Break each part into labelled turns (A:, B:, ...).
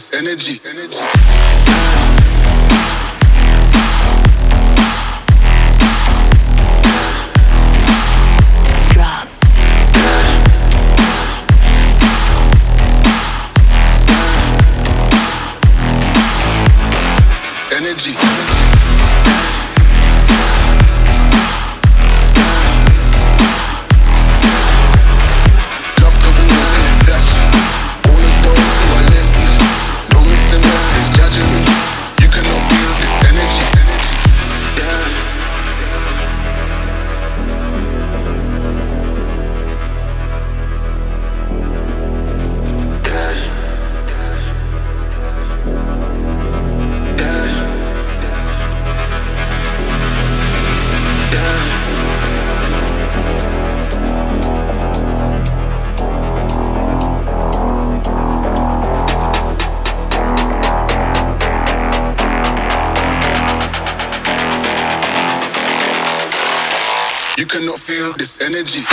A: this energy.
B: Drop.
A: Energy. Love to rules in this session. All of those who are listening, don't miss the message, judging me. You cannot feel this energy. Yeah. You cannot feel this energy.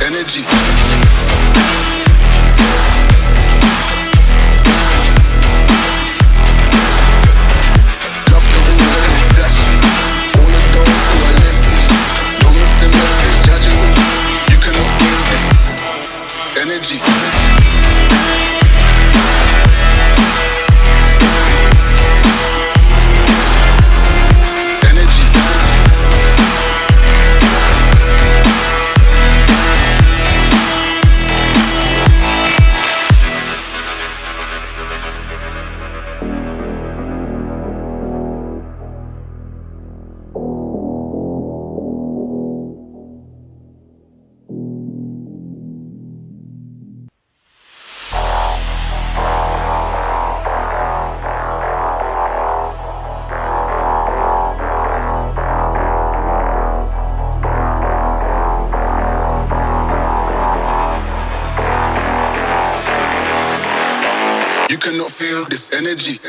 A: Energy. Love to rule in this session. All of those who are listening, don't miss the message, judging me. You cannot feel this energy. Energy. You cannot feel this energy.